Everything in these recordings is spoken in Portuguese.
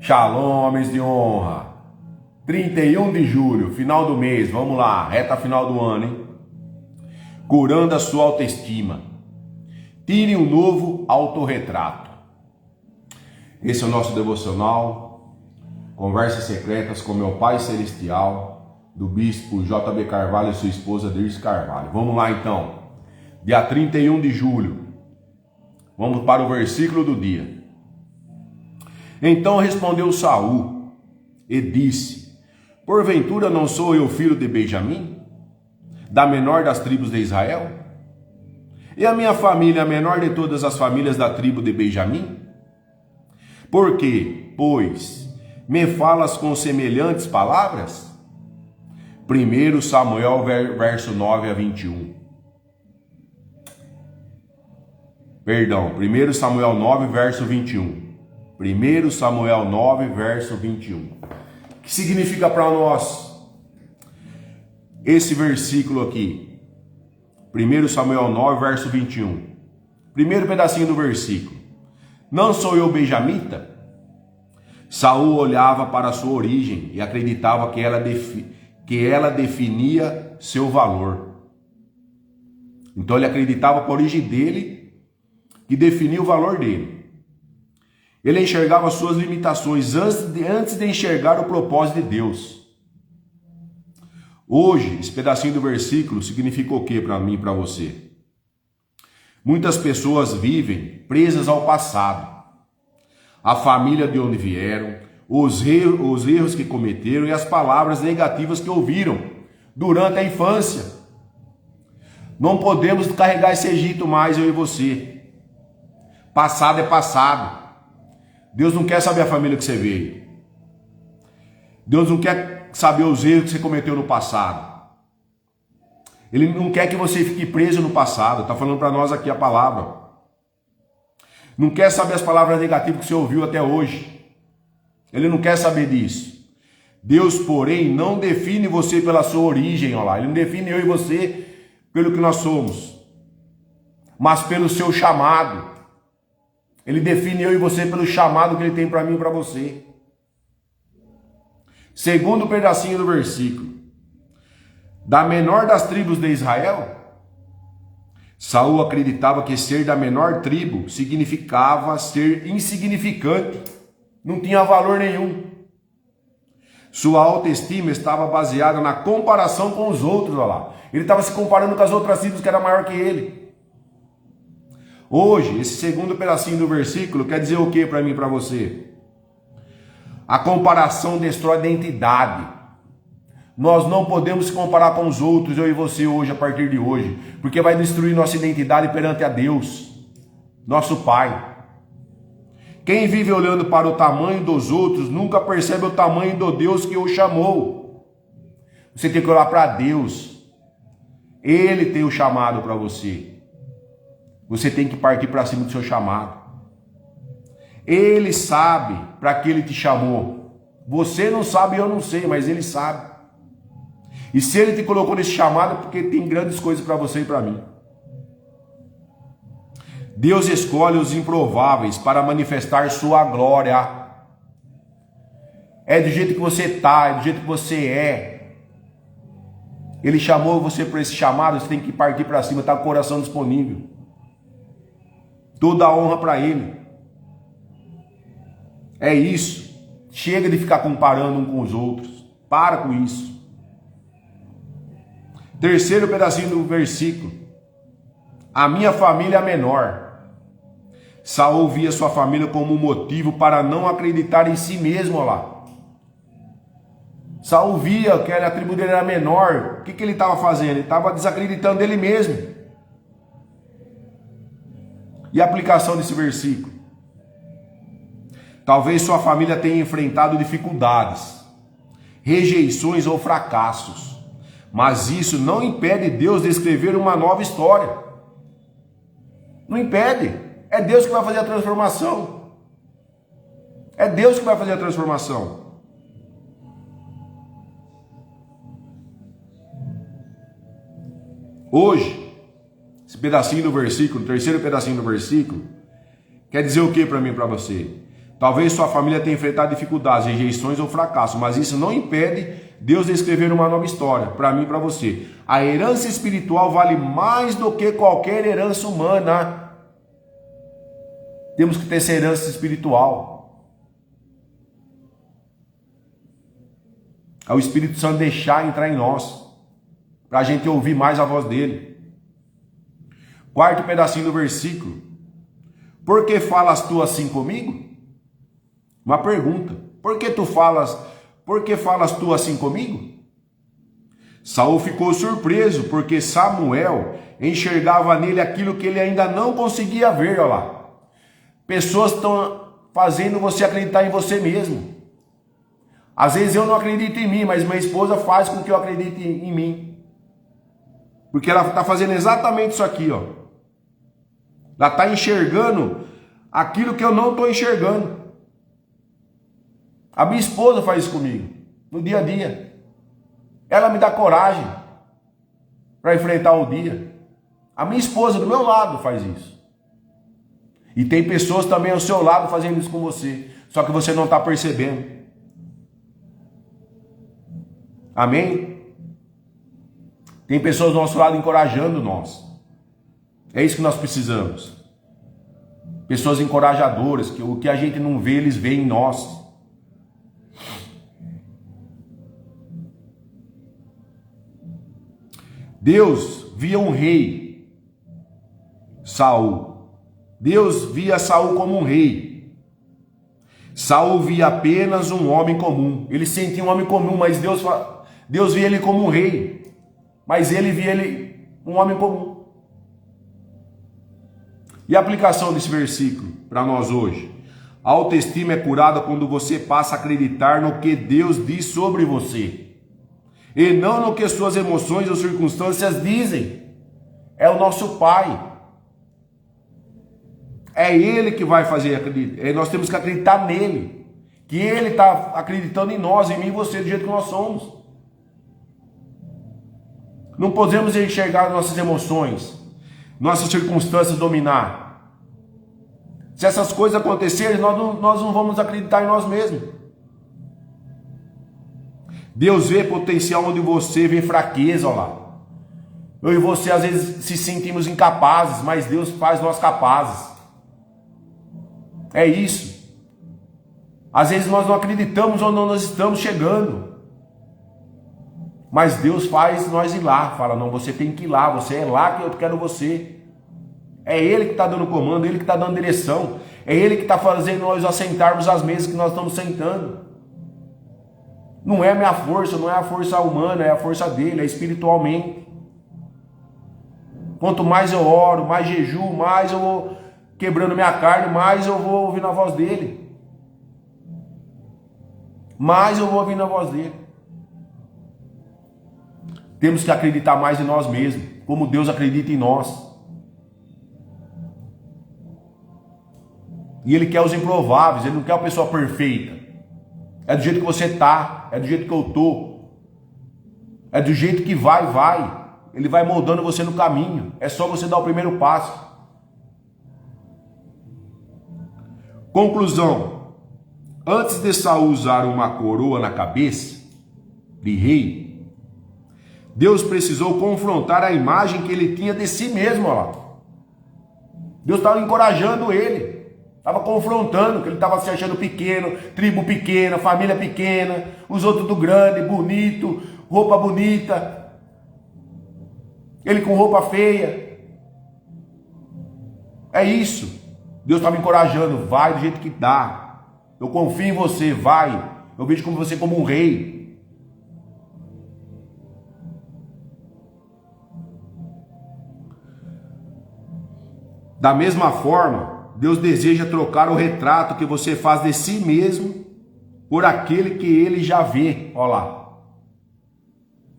Shalom, homens de honra. 31 de julho, final do mês, vamos lá, reta final do ano, hein? Curando a sua autoestima. Tire um novo autorretrato. Esse é o nosso devocional, Conversas Secretas com meu Pai Celestial, do Bispo J.B. Carvalho e sua esposa Dirce Carvalho. Vamos lá então, dia 31 de julho, vamos para o versículo do dia. Então respondeu Saul e disse: porventura não sou eu filho de Benjamim, da menor das tribos de Israel? E a minha família a menor de todas as famílias da tribo de Benjamim? Por quê, pois, me falas com semelhantes palavras? 1 Samuel, verso 9 a 21. Perdão, 1 Samuel 9, verso 21. 1 Samuel 9, verso 21. O que significa para nós esse versículo aqui? 1 Samuel 9, verso 21. Primeiro pedacinho do versículo. Não sou eu benjamita? Saul olhava para a sua origem e acreditava que ela definia seu valor. Então ele acreditava que a origem dele que definia o valor dele. Ele enxergava suas limitações antes de enxergar o propósito de Deus. Hoje, esse pedacinho do versículo significa o que para mim e para você? Muitas pessoas vivem presas ao passado, a família de onde vieram, os erros que cometeram e as palavras negativas que ouviram durante a infância. Não podemos carregar esse Egito mais, eu e você. Passado é passado. Deus não quer saber a família que você veio. Deus não quer saber os erros que você cometeu no passado. Ele não quer que você fique preso no passado. Está falando para nós aqui a palavra. Não quer saber as palavras negativas que você ouviu até hoje. Ele não quer saber disso. Deus, porém, não define você pela sua origem. Olha lá. Ele não define eu e você pelo que nós somos, mas pelo seu chamado. Ele define eu e você pelo chamado que ele tem para mim e para você. Segundo pedacinho do versículo. Da menor das tribos de Israel, Saul acreditava que ser da menor tribo significava ser insignificante. Não tinha valor nenhum. Sua autoestima estava baseada na comparação com os outros. Olha lá. Ele estava se comparando com as outras tribos que eram maior que ele. Hoje, esse segundo pedacinho do versículo quer dizer o que para mim e para você? A comparação destrói a identidade. Nós não podemos se comparar com os outros, eu e você hoje, a partir de hoje, porque vai destruir nossa identidade perante a Deus, nosso Pai. Quem vive olhando para o tamanho dos outros nunca percebe o tamanho do Deus que o chamou. Você tem que olhar para Deus. Ele tem o chamado para você. Você tem que partir para cima do seu chamado. Ele sabe para que ele te chamou. Você não sabe, eu não sei, mas ele sabe. E se ele te colocou nesse chamado, é porque tem grandes coisas para você e para mim. Deus escolhe os improváveis para manifestar sua glória. É do jeito que você está, é do jeito que você é. Ele chamou você para esse chamado, você tem que partir para cima, está com o coração disponível. Toda a honra para ele. É isso. Chega de ficar comparando um com os outros. Para com isso. Terceiro pedacinho do versículo. A minha família é menor. Saul via sua família como um motivo para não acreditar em si mesmo. Olha lá. Saul via que a tribo dele era menor. O que ele estava fazendo? Ele estava desacreditando dele mesmo. E a aplicação desse versículo? Talvez sua família tenha enfrentado dificuldades, rejeições ou fracassos, mas isso não impede Deus de escrever uma nova história. Não impede. É Deus que vai fazer a transformação. É Deus que vai fazer a transformação. Hoje, esse pedacinho do versículo, terceiro pedacinho do versículo, quer dizer o que para mim e para você? Talvez sua família tenha enfrentado dificuldades, rejeições ou fracasso, mas isso não impede Deus de escrever uma nova história, para mim e para você. A herança espiritual vale mais do que qualquer herança humana. Temos que ter essa herança espiritual. É o Espírito Santo deixar entrar em nós, para a gente ouvir mais a voz dele. Quarto pedacinho do versículo. Por que falas tu assim comigo? Uma pergunta. Por que falas tu assim comigo? Saul ficou surpreso, porque Samuel enxergava nele aquilo que ele ainda não conseguia ver. Olha lá. Pessoas estão fazendo você acreditar em você mesmo. Às vezes eu não acredito em mim, mas minha esposa faz com que eu acredite em mim. Porque ela está fazendo exatamente isso aqui, ó. Ela está enxergando aquilo que eu não estou enxergando. A minha esposa faz isso comigo, no dia a dia. Ela me dá coragem para enfrentar o dia. A minha esposa do meu lado faz isso. E tem pessoas também ao seu lado fazendo isso com você, só que você não está percebendo. Amém? Tem pessoas do nosso lado encorajando nós. É isso que nós precisamos. Pessoas encorajadoras, que o que a gente não vê, eles veem em nós. Deus via um rei, Saul. Deus via Saul como um rei. Saul via apenas um homem comum. Ele sentia um homem comum, mas Deus via ele como um rei. Mas ele via ele um homem comum. E a aplicação desse versículo para nós hoje? A autoestima é curada quando você passa a acreditar no que Deus diz sobre você, e não no que suas emoções ou circunstâncias dizem. É o nosso Pai. É Ele que vai fazer acreditar. Nós temos que acreditar nele. Que Ele está acreditando em nós, em mim e você, do jeito que nós somos. Não podemos enxergar nossas emoções, nossas circunstâncias dominar. Se essas coisas acontecerem, nós não vamos acreditar em nós mesmos. Deus vê potencial onde você vê fraqueza, olha lá. Eu e você às vezes se sentimos incapazes, mas Deus faz nós capazes. É isso. Às vezes nós não acreditamos onde nós estamos chegando, mas Deus faz nós ir lá. Fala, não, você tem que ir lá, você é lá que eu quero você. É Ele que está dando comando, Ele que está dando direção. É Ele que está fazendo nós assentarmos as mesas que nós estamos sentando. Não é a minha força, não é a força humana, é a força dele, é espiritualmente. Quanto mais eu oro, mais jejuo, mais eu vou quebrando minha carne, mais eu vou ouvindo a voz dele. Mais eu vou ouvindo a voz dele. Temos que acreditar mais em nós mesmos, como Deus acredita em nós. E Ele quer os improváveis, Ele não quer uma pessoa perfeita. É do jeito que você está, é do jeito que eu estou. É do jeito que vai. Ele vai moldando você no caminho. É só você dar o primeiro passo. Conclusão. Antes de Saul usar uma coroa na cabeça de rei, Deus precisou confrontar a imagem que ele tinha de si mesmo. Ó lá. Deus estava encorajando ele. Estava confrontando, que ele estava se achando pequeno, tribo pequena, família pequena, os outros do grande, bonito, roupa bonita, ele com roupa feia. É isso. Deus estava encorajando, vai do jeito que dá. Eu confio em você, vai. Eu vejo como você como um rei. Da mesma forma, Deus deseja trocar o retrato que você faz de si mesmo por aquele que Ele já vê. Olha lá.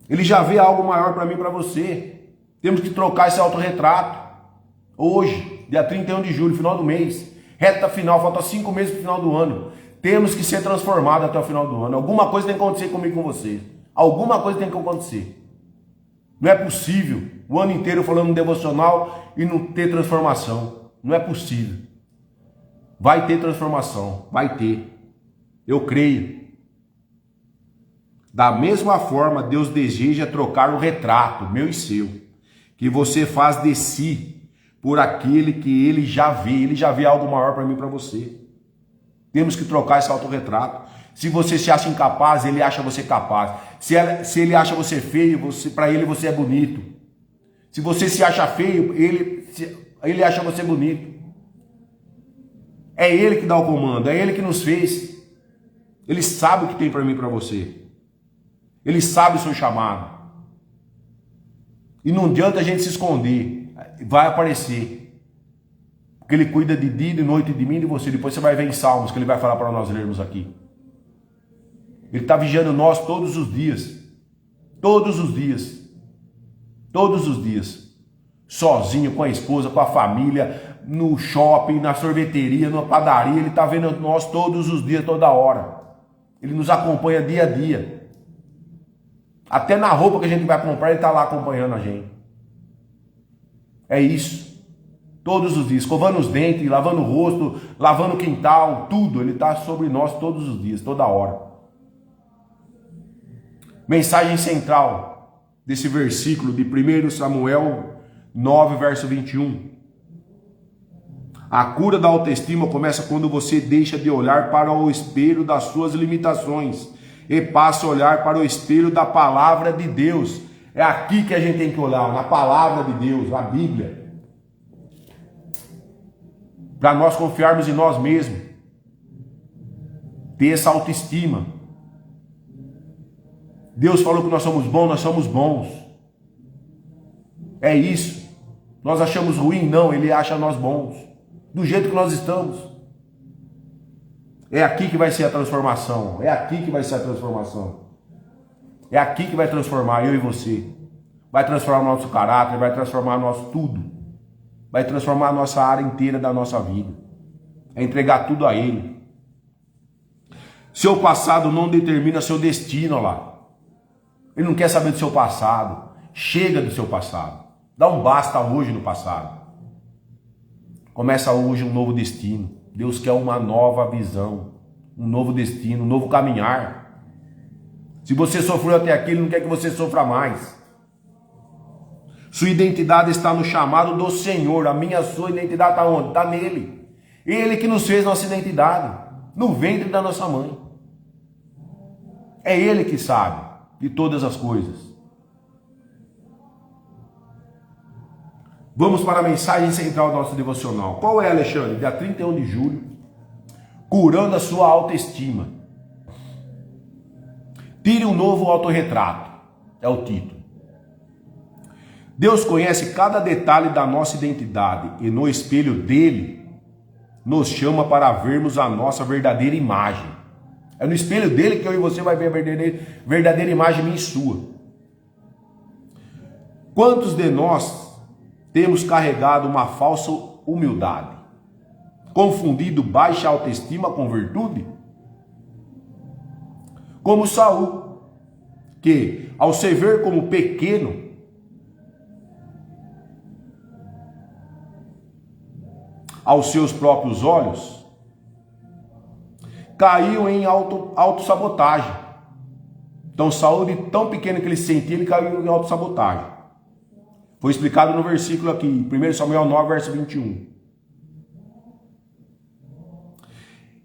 Ele já vê algo maior para mim e para você. Temos que trocar esse autorretrato. Hoje, dia 31 de julho, final do mês. Reta final, falta 5 meses para o final do ano. Temos que ser transformados até o final do ano. Alguma coisa tem que acontecer comigo e com você. Alguma coisa tem que acontecer. Não é possível o ano inteiro falando um devocional e não ter transformação. Não é possível. Vai ter transformação, vai ter. Eu creio. Da mesma forma, Deus deseja trocar o retrato, meu e seu, que você faz de si, por aquele que Ele já vê algo maior para mim e para você. Temos que trocar esse autorretrato. Se você se acha incapaz, Ele acha você capaz. Se Ele acha você feio, para Ele você é bonito. Se você se acha feio, Ele acha você bonito. É Ele que dá o comando, é Ele que nos fez. Ele sabe o que tem para mim e para você. Ele sabe o seu chamado. E não adianta a gente se esconder. Vai aparecer. Porque Ele cuida de dia e de noite de mim e de você. Depois você vai ver em Salmos que Ele vai falar para nós lermos aqui. Ele está vigiando nós todos os dias. Todos os dias. Todos os dias. Sozinho, com a esposa, com a família, no shopping, na sorveteria, na padaria. Ele está vendo nós todos os dias, toda hora. Ele nos acompanha dia a dia. Até na roupa que a gente vai comprar, Ele está lá acompanhando a gente. É isso. Todos os dias, escovando os dentes, lavando o rosto, lavando o quintal, tudo. Ele está sobre nós todos os dias, toda hora. Mensagem central desse versículo de 1 Samuel 9, verso 21. A cura da autoestima começa quando você deixa de olhar para o espelho das suas limitações e passa a olhar para o espelho da palavra de Deus. É aqui que a gente tem que olhar, na palavra de Deus, na Bíblia. Para nós confiarmos em nós mesmos. Ter essa autoestima. Deus falou que nós somos bons, nós somos bons. É isso. Nós achamos ruim? Não, Ele acha nós bons. Do jeito que nós estamos. É aqui que vai ser a transformação. É aqui que vai ser a transformação. É aqui que vai transformar eu e você. Vai transformar o nosso caráter, vai transformar nosso tudo. Vai transformar a nossa área inteira da nossa vida. É entregar tudo a Ele. Seu passado não determina seu destino, olha lá. Ele não quer saber do seu passado. Chega do seu passado. Dá um basta hoje no passado. Começa hoje um novo destino. Deus quer uma nova visão, um novo destino, um novo caminhar. Se você sofreu até aqui, Ele não quer que você sofra mais. Sua identidade está no chamado do Senhor. A sua identidade está onde? Está nele. Ele que nos fez nossa identidade, no ventre da nossa mãe. É Ele que sabe de todas as coisas. Vamos para a mensagem central do nosso devocional. Qual é, Alexandre? Dia 31 de julho. Curando a sua autoestima. Tire um novo autorretrato. É o título. Deus conhece cada detalhe da nossa identidade e no espelho dele nos chama para vermos a nossa verdadeira imagem. É no espelho dele que eu e você vai ver a verdadeira imagem minha e sua. Quantos de nós temos carregado uma falsa humildade, confundido baixa autoestima com virtude? Como Saul, que ao se ver como pequeno, aos seus próprios olhos, caiu em autossabotagem. Então Saul, de tão pequeno que ele se sentia, ele caiu em autossabotagem. Foi explicado no versículo aqui, 1 Samuel 9, verso 21.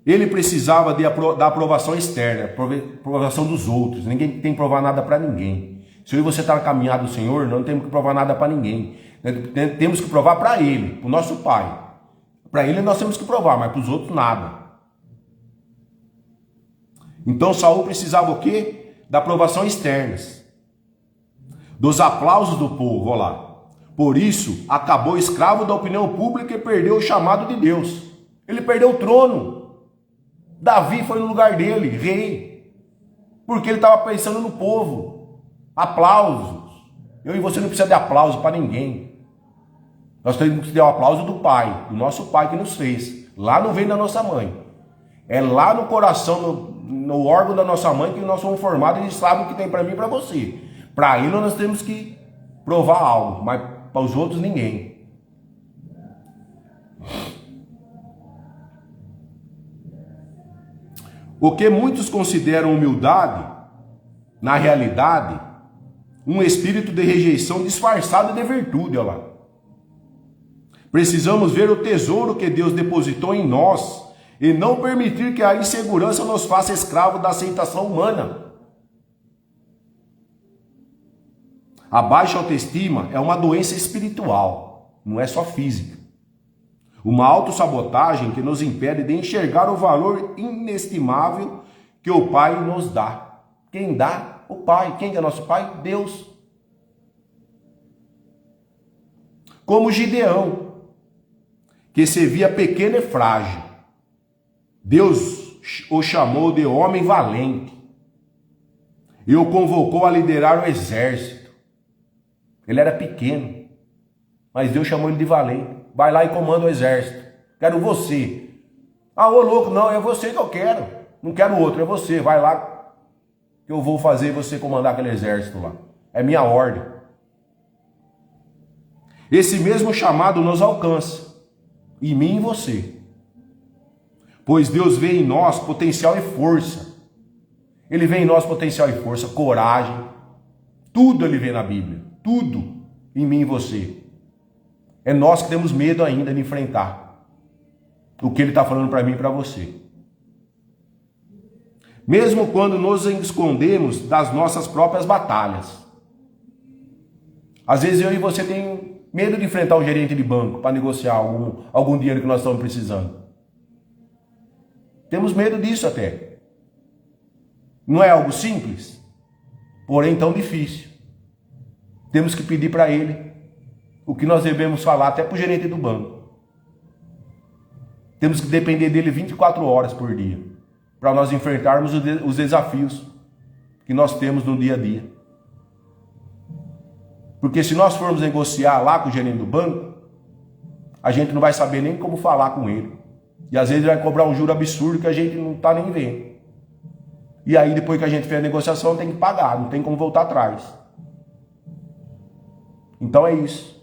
Ele precisava da aprovação externa, aprovação dos outros. Ninguém tem que provar nada para ninguém. Se eu e você está na caminhada do Senhor, não temos que provar nada para ninguém. Temos que provar para Ele, para o nosso Pai. Para Ele nós temos que provar, mas para os outros nada. Então Saul precisava o quê? Da aprovação externa. Dos aplausos do povo, olha lá. Por isso, acabou escravo da opinião pública e perdeu o chamado de Deus. Ele perdeu o trono. Davi foi no lugar dele, rei. Porque ele estava pensando no povo. Aplausos. Eu e você não precisa de aplauso para ninguém. Nós temos que ter o aplauso do Pai, do nosso Pai que nos fez. Lá não vem da nossa mãe. É lá no coração, no órgão da nossa mãe que nós somos formados e Ele sabe o que tem para mim e para você. Para Ele nós temos que provar algo, mas para os outros ninguém. O que muitos consideram humildade, na realidade, um espírito de rejeição disfarçado de virtude, olha lá. Precisamos ver o tesouro que Deus depositou em nós e não permitir que a insegurança nos faça escravo da aceitação humana. A baixa autoestima é uma doença espiritual, não é só física. Uma autossabotagem que nos impede de enxergar o valor inestimável que o Pai nos dá. Quem dá? O Pai. Quem é nosso Pai? Deus. Como Gideão, que se via pequeno e frágil, Deus o chamou de homem valente e o convocou a liderar o exército. Ele era pequeno, mas Deus chamou ele de valente. Vai lá e comanda o exército. Quero você. Ah, ô louco, não, é você que eu quero. Não quero outro, é você. Vai lá que eu vou fazer você comandar aquele exército lá. É minha ordem. Esse mesmo chamado nos alcança. Em mim e em você. Pois Deus vê em nós potencial e força. Ele vê em nós potencial e força, coragem. Tudo ele vê na Bíblia. Tudo em mim e você. É nós que temos medo ainda de enfrentar o que ele está falando para mim e para você. Mesmo quando nos escondemos das nossas próprias batalhas. Às vezes eu e você tem medo de enfrentar um gerente de banco para negociar algum dinheiro que nós estamos precisando. Temos medo disso até. Não é algo simples, porém tão difícil. Temos que pedir para ele o que nós devemos falar até para o gerente do banco. Temos que depender dele 24 horas por dia, para nós enfrentarmos os desafios que nós temos no dia a dia. Porque se nós formos negociar lá com o gerente do banco, a gente não vai saber nem como falar com ele. E às vezes ele vai cobrar um juro absurdo que a gente não está nem vendo. E aí depois que a gente fez a negociação tem que pagar, não tem como voltar atrás. Então é isso.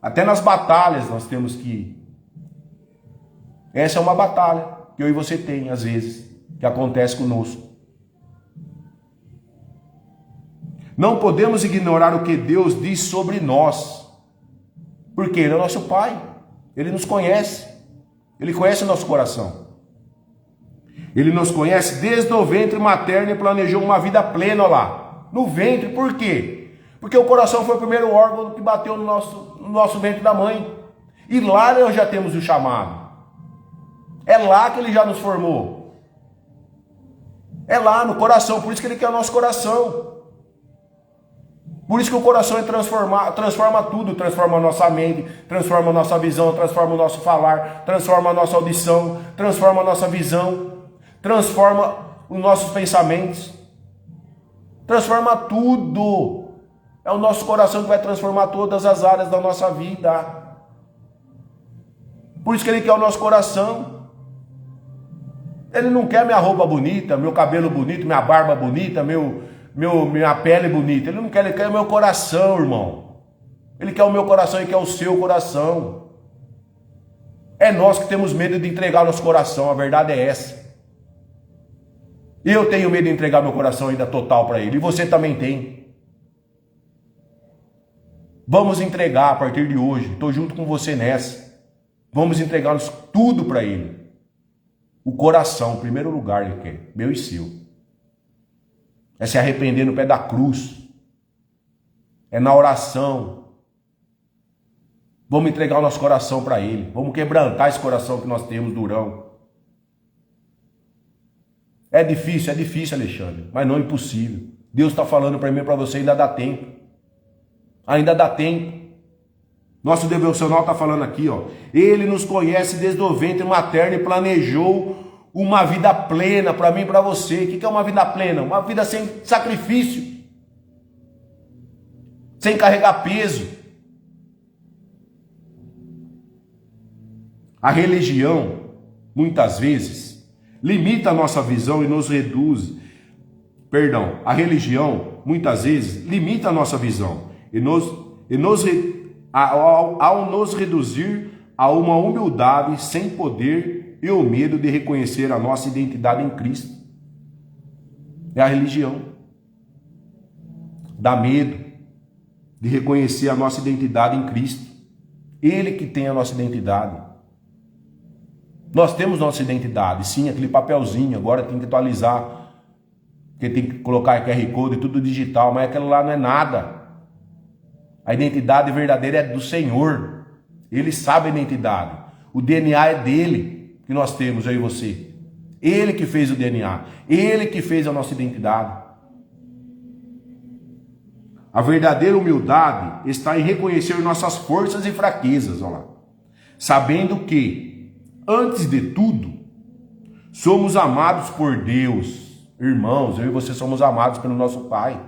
Até nas batalhas nós temos que ir. Essa é uma batalha que eu e você tem, às vezes, que acontece conosco. Não podemos ignorar o que Deus diz sobre nós. Porque Ele é nosso Pai. Ele nos conhece. Ele conhece o nosso coração. Ele nos conhece desde o ventre materno e planejou uma vida plena lá. No ventre, por quê? Porque o coração foi o primeiro órgão que bateu no nosso ventre da mãe. E lá nós já temos o chamado. É lá que Ele já nos formou. É lá no coração, por isso que Ele quer o nosso coração. Por isso que o coração é transforma tudo, transforma a nossa mente, transforma a nossa visão, transforma o nosso falar, transforma a nossa audição, transforma a nossa visão, transforma os nossos pensamentos, transforma tudo. É o nosso coração que vai transformar todas as áreas da nossa vida. Por isso que Ele quer o nosso coração. Ele não quer minha roupa bonita, meu cabelo bonito, minha barba bonita, minha pele bonita. Ele não quer, Ele quer o meu coração, irmão. Ele quer o meu coração e quer o seu coração. É nós que temos medo de entregar nosso coração, a verdade é essa. Eu tenho medo de entregar meu coração ainda total para Ele, e você também tem. Vamos entregar a partir de hoje, estou junto com você nessa. Vamos entregar tudo para Ele. O coração, em primeiro lugar, Ele quer, meu e seu. É se arrepender no pé da cruz. É na oração. Vamos entregar o nosso coração para Ele. Vamos quebrantar esse coração que nós temos durão. É difícil, Alexandre, mas não é impossível. Deus está falando para mim e para você, ainda dá tempo. Ainda dá tempo. Nosso devocional está falando aqui, ó. Ele nos conhece desde o ventre materno e planejou uma vida plena para mim e para você. O que é uma vida plena? Uma vida sem sacrifício. Sem carregar peso. A religião, muitas vezes, limita a nossa visão e nos reduz. A religião, muitas vezes, limita a nossa visão. Ao nos reduzir a uma humildade sem poder e o medo de reconhecer a nossa identidade em Cristo. É a religião. Dá medo de reconhecer a nossa identidade em Cristo. Ele que tem a nossa identidade. Nós temos nossa identidade, sim, aquele papelzinho, agora tem que atualizar, porque tem que colocar QR Code, tudo digital, mas aquilo lá não é nada. A identidade verdadeira é do Senhor. Ele sabe a identidade. O DNA é dele que nós temos, eu e você. Ele que fez o DNA. Ele que fez a nossa identidade. A verdadeira humildade está em reconhecer nossas forças e fraquezas, olha lá. Sabendo que, antes de tudo, somos amados por Deus. Irmãos, eu e você somos amados pelo nosso Pai.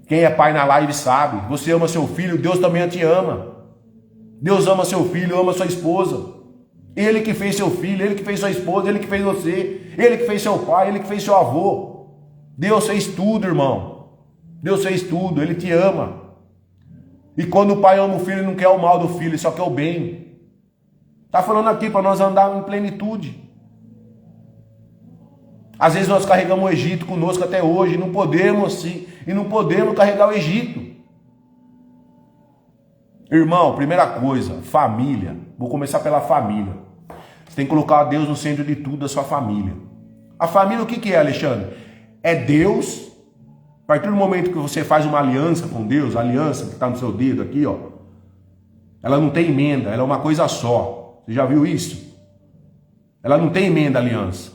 Quem é pai na live sabe. Você ama seu filho, Deus também te ama. Deus ama seu filho, ama sua esposa. Ele que fez seu filho, ele que fez sua esposa, ele que fez você, ele que fez seu pai, ele que fez seu avô. Deus fez tudo, irmão. Deus fez tudo, ele te ama. E quando o pai ama o filho, ele não quer o mal do filho, ele só quer o bem. Está falando aqui para nós andar em plenitude. Às vezes nós carregamos o Egito conosco até hoje, não podemos sim, e não podemos carregar o Egito. Irmão, primeira coisa, família. Vou começar pela família. Você tem que colocar Deus no centro de tudo da sua família. A família o que é, Alexandre? É Deus. A partir do momento que você faz uma aliança com Deus, a aliança que está no seu dedo aqui, ó, ela não tem emenda, ela é uma coisa só. Você já viu isso? Ela não tem emenda, a aliança.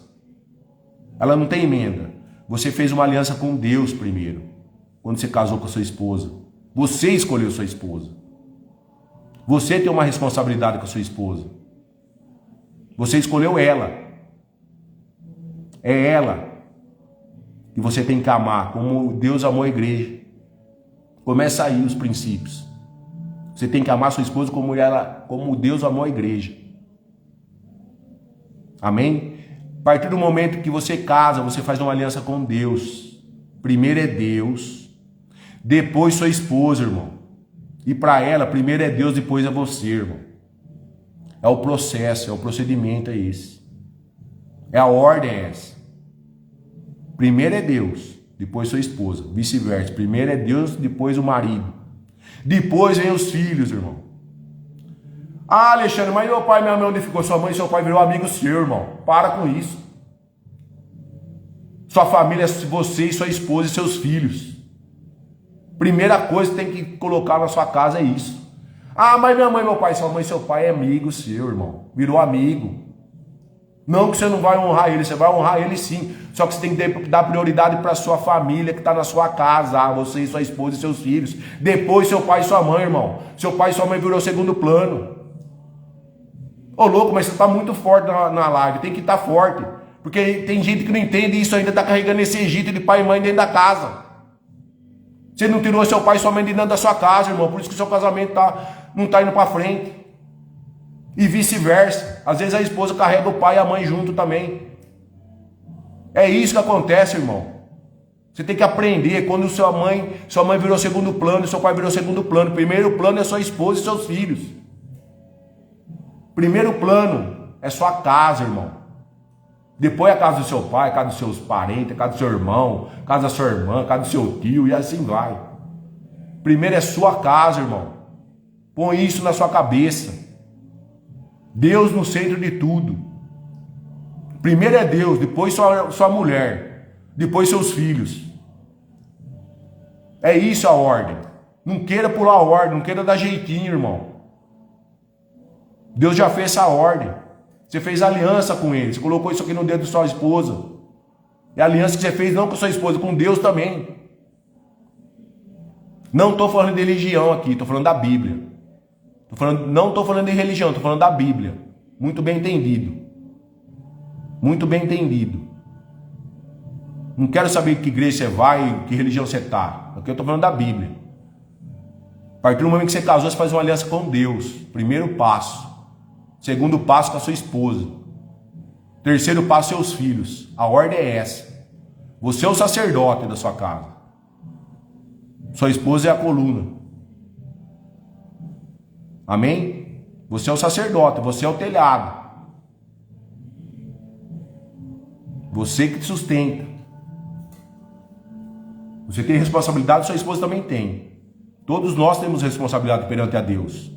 Ela não tem emenda. Você fez uma aliança com Deus primeiro, quando você casou com a sua esposa. Você escolheu sua esposa. Você tem uma responsabilidade com a sua esposa. Você escolheu ela. É ela que você tem que amar, como Deus amou a igreja. Começa aí os princípios. Você tem que amar sua esposa como Deus amou a igreja. Amém? A partir do momento que você casa, você faz uma aliança com Deus. Primeiro é Deus, depois sua esposa, irmão. E para ela, primeiro é Deus, depois é você, irmão. É o processo, é o procedimento, é esse. É a ordem é essa. Primeiro é Deus, depois sua esposa. Vice-versa. Primeiro é Deus, depois o marido. Depois vem os filhos, irmão. Ah, Alexandre, mas meu pai e minha mãe, onde ficou? Sua mãe e seu pai virou amigo seu, irmão. Para com isso. Sua família é você e sua esposa e seus filhos. Primeira coisa que tem que colocar na sua casa é isso. Ah, mas minha mãe, meu pai, sua mãe e seu pai é amigo seu, irmão. Virou amigo. Não que você não vai honrar ele, você vai honrar ele sim. Só que você tem que dar prioridade para a sua família que está na sua casa. Você e sua esposa e seus filhos. Depois seu pai e sua mãe, irmão. Seu pai e sua mãe virou segundo plano. Ô louco, mas você está muito forte na live. Tem que estar forte. Porque tem gente que não entende isso ainda, está carregando esse Egito de pai e mãe dentro da casa. Você não tirou seu pai e sua mãe de dentro da sua casa, irmão. Por isso que o seu casamento não está indo para frente. E vice-versa. Às vezes a esposa carrega o pai e a mãe junto também. É isso que acontece, irmão. Você tem que aprender. Quando sua mãe virou segundo plano e seu pai virou segundo plano. Primeiro plano é sua esposa e seus filhos. Primeiro plano é sua casa, irmão. Depois a casa do seu pai, a casa dos seus parentes, a casa do seu irmão, a casa da sua irmã, a casa do seu tio e assim vai. Primeiro é sua casa, irmão. Põe isso na sua cabeça. Deus no centro de tudo. Primeiro é Deus, depois sua mulher, depois seus filhos. É isso a ordem. Não queira pular a ordem, não queira dar jeitinho, irmão. Deus já fez essa ordem. Você fez aliança com ele. Você colocou isso aqui no dedo da sua esposa. É a aliança que você fez não com sua esposa, com Deus também. Não estou falando de religião aqui, estou falando da Bíblia. Não estou falando de religião, estou falando da Bíblia. Muito bem entendido. Muito bem entendido. Não quero saber que igreja você vai, que religião você está. Aqui eu estou falando da Bíblia. A partir do momento que você casou, você faz uma aliança com Deus. Primeiro passo. Segundo passo com a sua esposa. Terceiro passo, seus filhos. A ordem é essa. Você é o sacerdote da sua casa. Sua esposa é a coluna. Amém? Você é o sacerdote, você é o telhado. Você que te sustenta. Você tem responsabilidade, sua esposa também tem. Todos nós temos responsabilidade perante a Deus.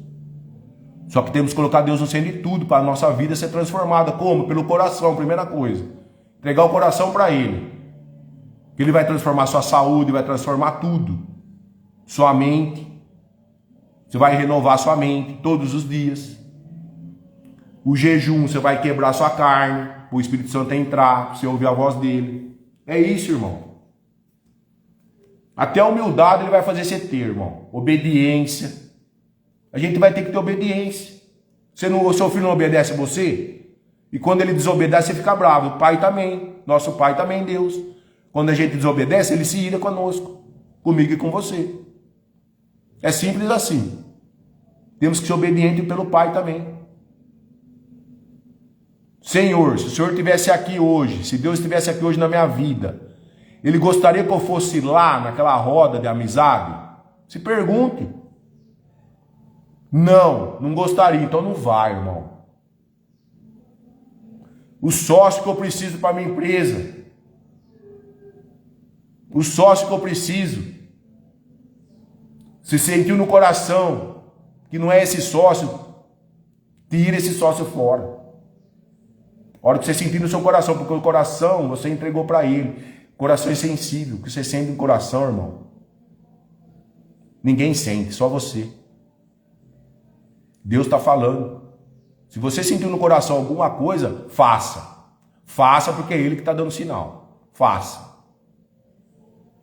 Só que temos que colocar Deus no centro de tudo para a nossa vida ser transformada. Como? Pelo coração, primeira coisa. Entregar o coração para Ele. Que Ele vai transformar sua saúde, vai transformar tudo. Sua mente. Você vai renovar sua mente todos os dias. O jejum, você vai quebrar sua carne, para o Espírito Santo entrar, para você ouvir a voz dele. É isso, irmão. Até a humildade ele vai fazer você ter, irmão. Obediência. A gente vai ter que ter obediência. O seu filho não obedece a você? E quando ele desobedece, você fica bravo. O pai também. Nosso pai também, Deus. Quando a gente desobedece, ele se ira conosco. Comigo e com você. É simples assim. Temos que ser obedientes pelo pai também. Senhor, se o Senhor estivesse aqui hoje, se Deus estivesse aqui hoje na minha vida, Ele gostaria que eu fosse lá naquela roda de amizade? Se pergunte. Não, não gostaria, então não vai, irmão. O sócio que eu preciso para minha empresa. O sócio que eu preciso. Se sentiu no coração que não é esse sócio, tira esse sócio fora. A hora que você sentir no seu coração, porque o coração você entregou para ele. Coração é sensível. O que você sente no coração, irmão? Ninguém sente, só você. Deus está falando. Se você sentiu no coração alguma coisa, faça. Faça porque é Ele que está dando sinal. Faça.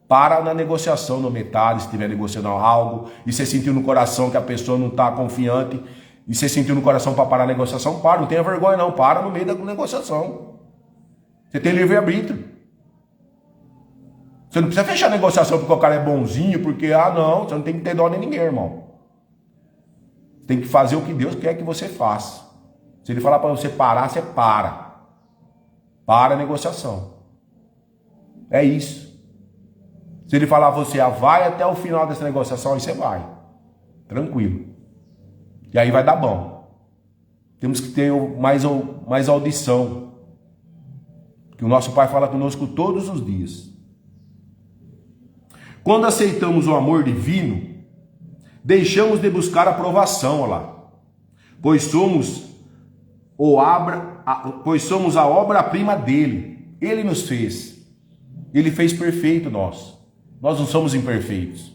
Para na negociação no metade, se estiver negociando algo, e você sentiu no coração que a pessoa não está confiante, e você sentiu no coração para parar a negociação, para, não tenha vergonha não, para no meio da negociação. Você tem livre-arbítrio. Você não precisa fechar a negociação porque o cara é bonzinho, porque, não, você não tem que ter dó de ninguém, irmão. Você tem que fazer o que Deus quer que você faça. Se Ele falar para você parar, você para. Para a negociação. É isso. Se Ele falar para você, vai até o final dessa negociação, aí você vai. Tranquilo. E aí vai dar bom. Temos que ter mais audição. Que o nosso Pai fala conosco todos os dias. Quando aceitamos o amor divino, deixamos de buscar aprovação, olha lá. Pois somos a obra-prima dele. Ele nos fez. Ele fez perfeito nós. Nós não somos imperfeitos.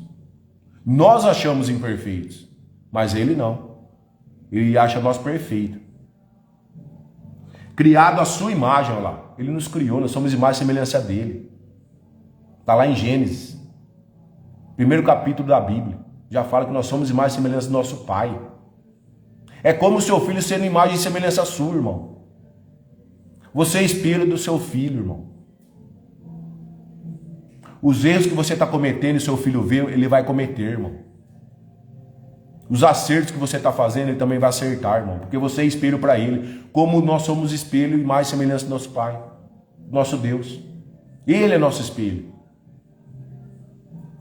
Nós achamos imperfeitos. Mas ele não. Ele acha nós perfeitos. Criado à sua imagem, olha lá. Ele nos criou, nós somos imagem e semelhança dele. Está lá em Gênesis. Primeiro capítulo da Bíblia. Já fala que nós somos imagem e semelhança do nosso Pai. É como o seu filho sendo imagem e semelhança sua, irmão. Você é espelho do seu filho, irmão. Os erros que você está cometendo e seu filho vê, ele vai cometer, irmão. Os acertos que você está fazendo, ele também vai acertar, irmão. Porque você é espelho para ele. Como nós somos espelho e imagem e semelhança do nosso Pai. Nosso Deus. Ele é nosso espelho.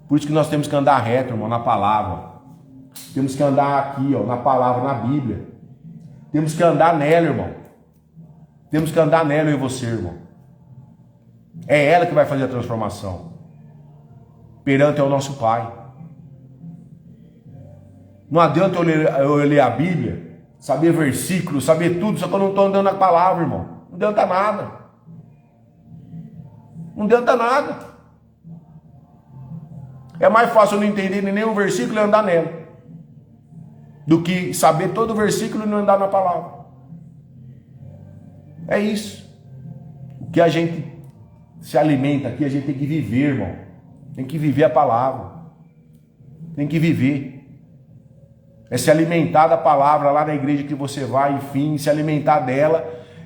Por isso que nós temos que andar reto, irmão, na palavra. Temos que andar aqui, ó, na palavra, na Bíblia. Temos que andar nela, irmão. Temos que andar nela, eu e você, irmão. É ela que vai fazer a transformação. Perante ao nosso Pai. Não adianta eu ler a Bíblia, saber versículos, saber tudo, só que eu não estou andando na palavra, irmão. Não adianta nada. Não adianta nada. É mais fácil eu não entender nenhum versículo e andar nela, do que saber todo o versículo e não andar na palavra. É isso. O que a gente se alimenta aqui, a gente tem que viver, irmão. Tem que viver a palavra. Tem que viver. É se alimentar da palavra lá na igreja que você vai, enfim, se alimentar dela,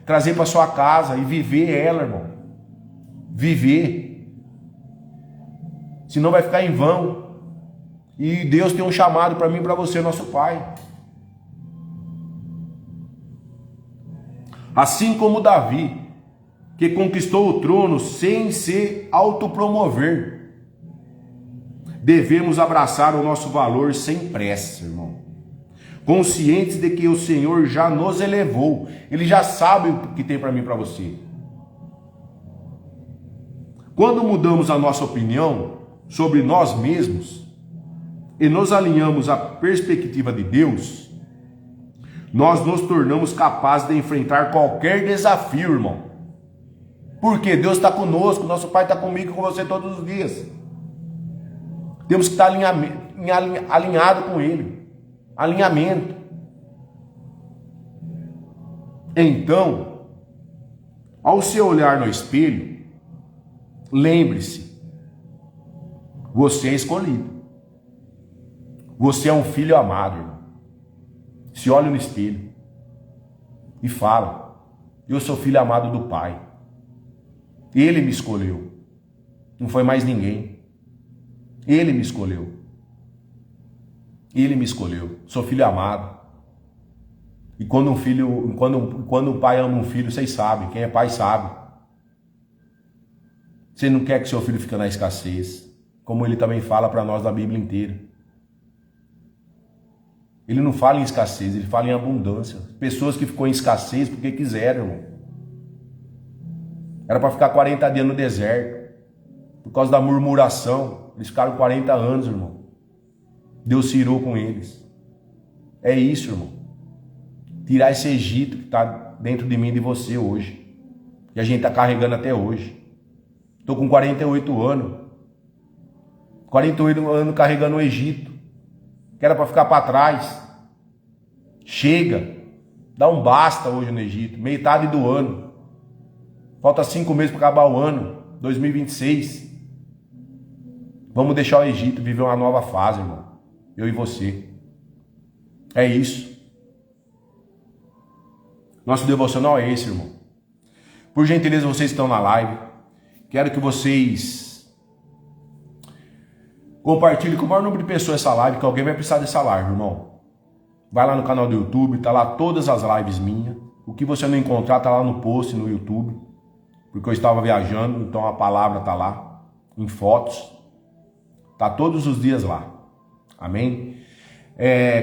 trazer para sua casa e viver ela, irmão. Viver. Senão vai ficar em vão. E Deus tem um chamado para mim e para você, nosso Pai. Assim como Davi, que conquistou o trono sem se autopromover, devemos abraçar o nosso valor sem pressa, irmão. Conscientes de que o Senhor já nos elevou. Ele já sabe o que tem para mim e para você. Quando mudamos a nossa opinião sobre nós mesmos e nos alinhamos à perspectiva de Deus, nós nos tornamos capazes de enfrentar qualquer desafio, irmão. Porque Deus está conosco, nosso Pai está comigo e com você todos os dias. Temos que estar alinhado com Ele. Alinhamento. Então, ao se olhar no espelho, lembre-se, você é escolhido. Você é um filho amado, irmão. Se olha no espelho e fala: eu sou filho amado do Pai. Ele me escolheu. Não foi mais ninguém. Ele me escolheu. Ele me escolheu. Sou filho amado. E quando um pai ama um filho, vocês sabem. Quem é pai sabe. Você não quer que seu filho fique na escassez, como ele também fala para nós na Bíblia inteira. Ele não fala em escassez, ele fala em abundância. Pessoas que ficou em escassez porque quiseram, irmão. Era para ficar 40 dias no deserto. Por causa da murmuração, eles ficaram 40 anos, irmão. Deus se irou com eles. É isso, irmão. Tirar esse Egito que está dentro de mim e de você hoje. E a gente está carregando até hoje. Estou com 48 anos. 48 anos carregando o Egito. Que era para ficar para trás. Chega. Dá um basta hoje no Egito. Metade do ano. Falta 5 meses para acabar o ano. 2026. Vamos deixar o Egito viver uma nova fase, irmão. Eu e você. É isso. Nosso devocional é esse, irmão. Por gentileza, vocês estão na live. Quero que vocês compartilhem com o maior número de pessoas essa live, que alguém vai precisar dessa live, irmão. Vai lá no canal do YouTube, tá lá todas as lives minhas. O que você não encontrar, tá lá no post no YouTube. Porque eu estava viajando, então a palavra tá lá, em fotos. Tá todos os dias lá. Amém?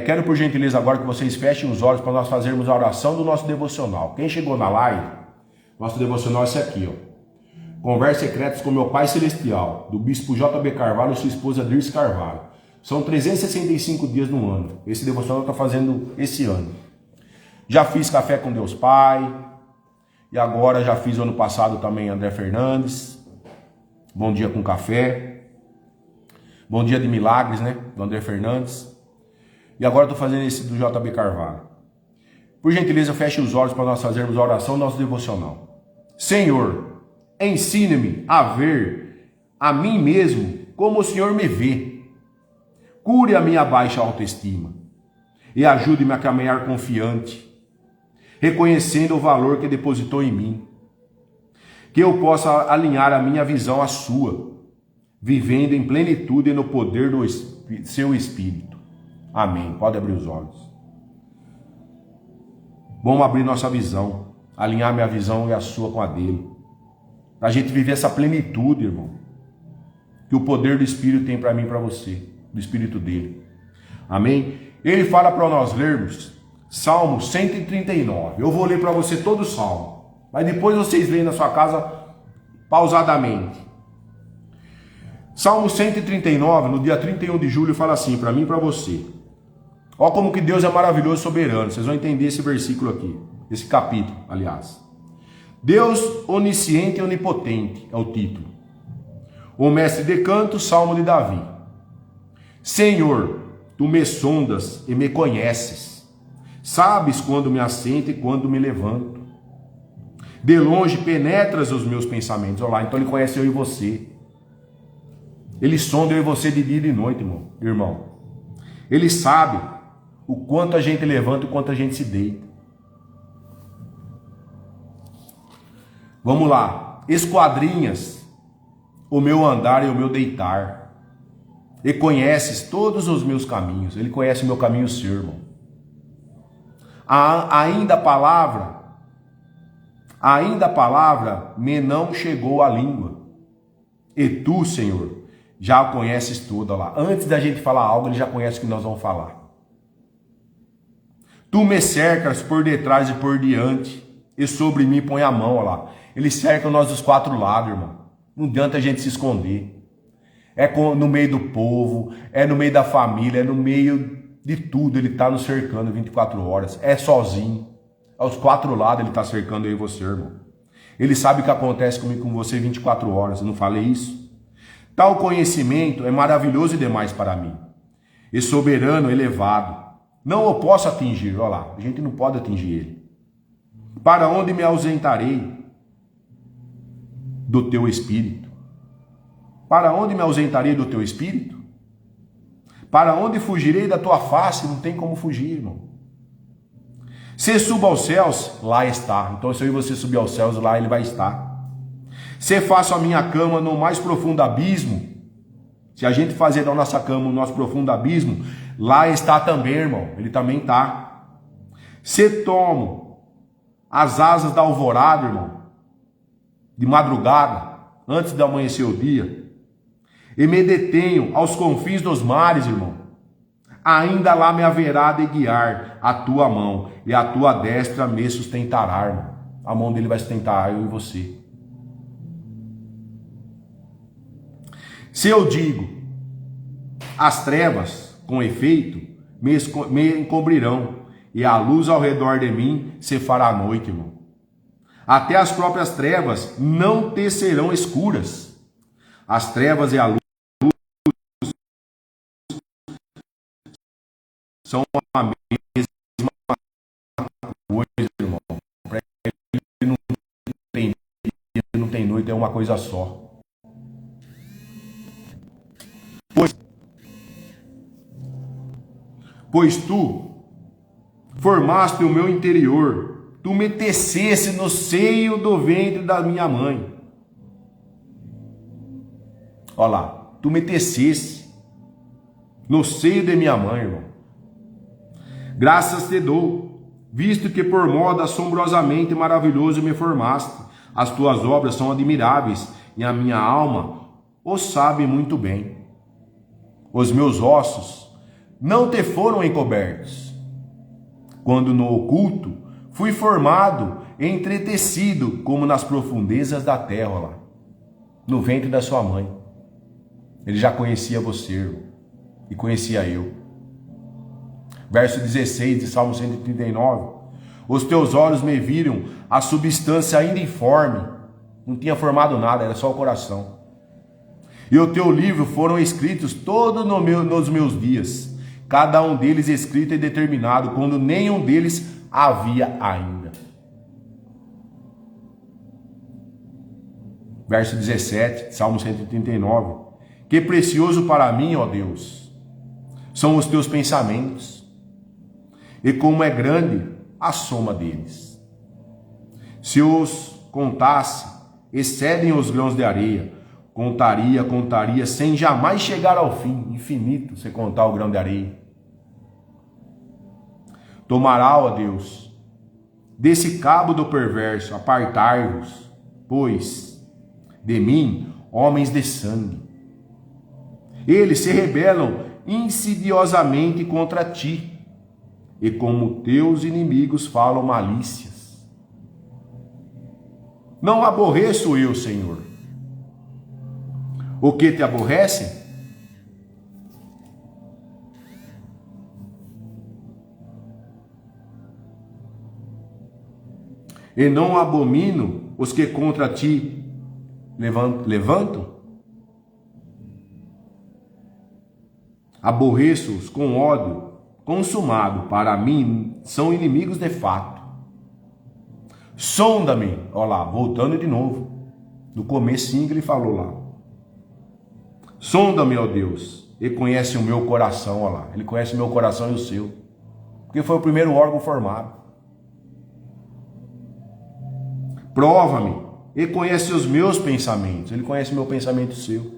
Quero por gentileza agora que vocês fechem os olhos para nós fazermos a oração do nosso devocional. Quem chegou na live, nosso devocional é esse aqui, ó. Conversas secretas com meu Pai Celestial, do Bispo J.B. Carvalho e sua esposa Dirce Carvalho. São 365 dias no ano. Esse devocional eu estou fazendo esse ano. Já fiz Café com Deus Pai. E agora já fiz ano passado também André Fernandes. Bom Dia com Café. Bom Dia de Milagres, né? Do André Fernandes. E agora estou fazendo esse do J.B. Carvalho. Por gentileza, feche os olhos para nós fazermos a oração do nosso devocional. Senhor, ensine-me a ver a mim mesmo como o Senhor me vê. Cure a minha baixa autoestima e ajude-me a caminhar confiante, reconhecendo o valor que depositou em mim. Que eu possa alinhar a minha visão à sua, vivendo em plenitude e no poder do seu Espírito. Amém. Pode abrir os olhos. Vamos abrir nossa visão, alinhar minha visão e a sua com a dele. Para a gente viver essa plenitude, irmão, que o poder do Espírito tem para mim e para você, do Espírito dele. Amém? Ele fala para nós lermos Salmo 139. Eu vou ler para você todo o Salmo, mas depois vocês leem na sua casa pausadamente. Salmo 139, no dia 31 de julho, fala assim para mim e para você. Olha como que Deus é maravilhoso e soberano. Vocês vão entender esse versículo aqui, esse capítulo, aliás. Deus onisciente e onipotente é o título. O mestre de canto, Salmo de Davi. Senhor, tu me sondas e me conheces. Sabes quando me assento e quando me levanto. De longe penetras os meus pensamentos. Olha lá, então ele conhece eu e você. Ele sonda eu e você de dia e de noite, irmão. Ele sabe o quanto a gente levanta e o quanto a gente se deita. Vamos lá. Esquadrinhas o meu andar e o meu deitar. E conheces todos os meus caminhos. Ele conhece o meu caminho, seu irmão. Ainda a palavra me não chegou à língua. E tu, Senhor, já o conheces toda lá. Antes da gente falar algo, ele já conhece o que nós vamos falar. Tu me cercas por detrás e por diante, e sobre mim põe a mão, olha lá. Ele cerca nós dos quatro lados, irmão. Não adianta a gente se esconder. No meio do povo, é no meio da família, é no meio de tudo. Ele está nos cercando 24 horas. É sozinho. Aos 4 lados ele está cercando eu e você, irmão. Ele sabe o que acontece comigo com você 24 horas. Eu não falei isso? Tal conhecimento é maravilhoso e demais para mim. E soberano, elevado. Não o posso atingir. Olha lá, a gente não pode atingir ele. Para onde me ausentarei do teu espírito? Para onde me ausentarei do teu espírito? Para onde fugirei da tua face? Não tem como fugir, irmão. Se suba aos céus, lá está. Então, se eu e você subir aos céus, lá ele vai estar. Se faço a minha cama no mais profundo abismo, se a gente fazer da nossa cama no nosso profundo abismo, lá está também, irmão. Ele também está. Se tomo as asas da alvorada, irmão, de madrugada, antes de amanhecer o dia, e me detenho aos confins dos mares, irmão, ainda lá me haverá de guiar a tua mão, e a tua destra me sustentará, irmão. A mão dele vai sustentar eu e você. Se eu digo, as trevas, com efeito, me encobrirão, e a luz ao redor de mim se fará noite, irmão. Até as próprias trevas não te serão escuras. As trevas e a luz são a mesma coisa, irmão. Para ele não tem noite, é uma coisa só. Pois tu formaste o meu interior, tu me tecesse no seio do ventre da minha mãe. Olha lá, tu me tecesse no seio de minha mãe, irmão. Graças te dou, visto que por modo assombrosamente maravilhoso me formaste. As tuas obras são admiráveis, e a minha alma o sabe muito bem. Os meus ossos não te foram encobertos, quando no oculto fui formado, entretecido, como nas profundezas da terra, lá, no ventre da sua mãe. Ele já conhecia você, irmão, e conhecia eu. Verso 16 de Salmo 139. Os teus olhos me viram a substância ainda informe. Não tinha formado nada, era só o coração. E o teu livro foram escritos todos nos meus dias. Cada um deles escrito e determinado, quando nenhum deles havia ainda. Verso 17, Salmo 139. Que precioso para mim, ó Deus, são os teus pensamentos, e como é grande a soma deles. Se os contasse, excedem os grãos de areia. Contaria, sem jamais chegar ao fim. Infinito, você contar o grão de areia. Tomará, ó Deus, desse cabo do perverso, apartai-vos, pois, de mim, homens de sangue. Eles se rebelam insidiosamente contra ti, e como teus inimigos falam malícias. Não aborreço eu, Senhor. O que te aborrece? E não abomino os que contra ti levantam? Aborreço-os com ódio consumado, para mim são inimigos de fato. Sonda-me, olha lá, voltando de novo, no comecinho que ele falou lá. Sonda-me, ó Deus, e conhece o meu coração, olha lá. Ele conhece o meu coração e o seu, porque foi o primeiro órgão formado. Prova-me e conhece os meus pensamentos. Ele conhece o meu pensamento e o seu.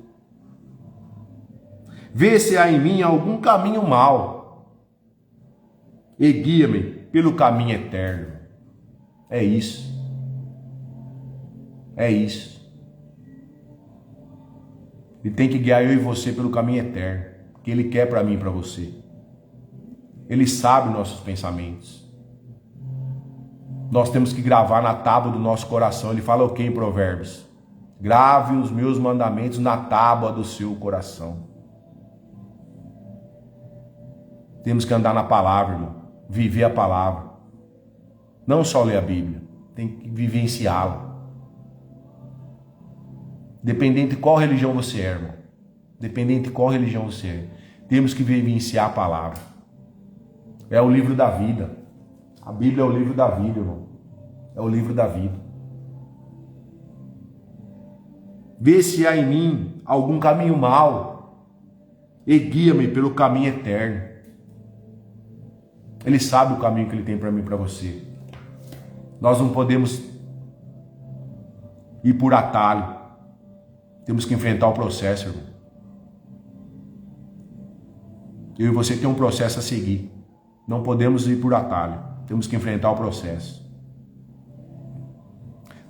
Vê se há em mim algum caminho mau e guia-me pelo caminho eterno. É isso. É isso. Ele tem que guiar eu e você pelo caminho eterno, que Ele quer para mim e para você. Ele sabe nossos pensamentos. Nós temos que gravar na tábua do nosso coração. Ele fala o que em Provérbios? Grave os meus mandamentos na tábua do seu coração. Temos que andar na palavra, irmão. Viver a palavra. Não só ler a Bíblia. Tem que vivenciá-la. Dependente de qual religião você é, irmão. Dependente de qual religião você é. Temos que vivenciar a palavra. É o livro da vida. A Bíblia é o livro da vida, irmão. É o livro da vida. Vê se há em mim algum caminho mau e guia-me pelo caminho eterno. Ele sabe o caminho que ele tem para mim e para você. Nós não podemos ir por atalho. Temos que enfrentar o processo, irmão. Eu e você tem um processo a seguir. Não podemos ir por atalho. Temos que enfrentar o processo.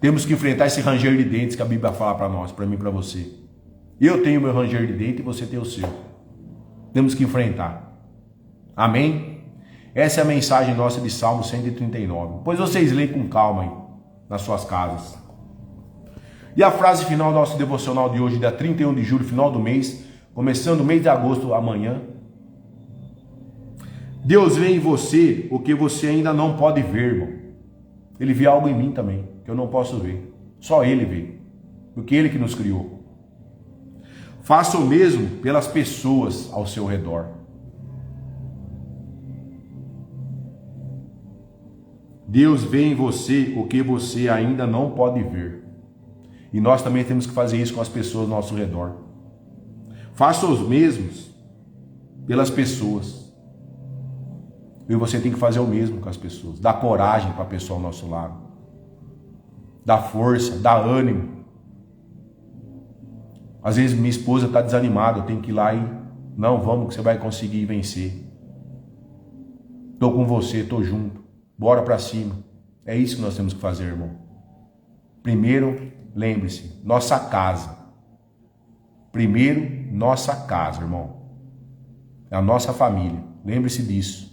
Temos que enfrentar esse ranger de dentes que a Bíblia fala para nós, para mim e para você. Eu tenho o meu ranger de dentes e você tem o seu. Temos que enfrentar. Amém? Essa é a mensagem nossa de Salmo 139. Pois vocês leem com calma aí, nas suas casas. E a frase final do nosso devocional de hoje, dia 31 de julho, final do mês, começando o mês de agosto amanhã. Deus vê em você o que você ainda não pode ver, irmão. Ele vê algo em mim também, que eu não posso ver. Só Ele vê, porque Ele que nos criou. Faça o mesmo pelas pessoas ao seu redor. Deus vê em você o que você ainda não pode ver. E nós também temos que fazer isso com as pessoas ao nosso redor. Faça os mesmos pelas pessoas. E você tem que fazer o mesmo com as pessoas. Dá coragem para a pessoa ao nosso lado. Dá força, dá ânimo. Às vezes minha esposa está desanimada, eu tenho que ir lá e... Não, vamos que você vai conseguir vencer. Estou com você, estou junto. Bora para cima. É isso que nós temos que fazer, irmão. Primeiro, lembre-se, nossa casa. Primeiro, nossa casa, irmão. É a nossa família. Lembre-se disso.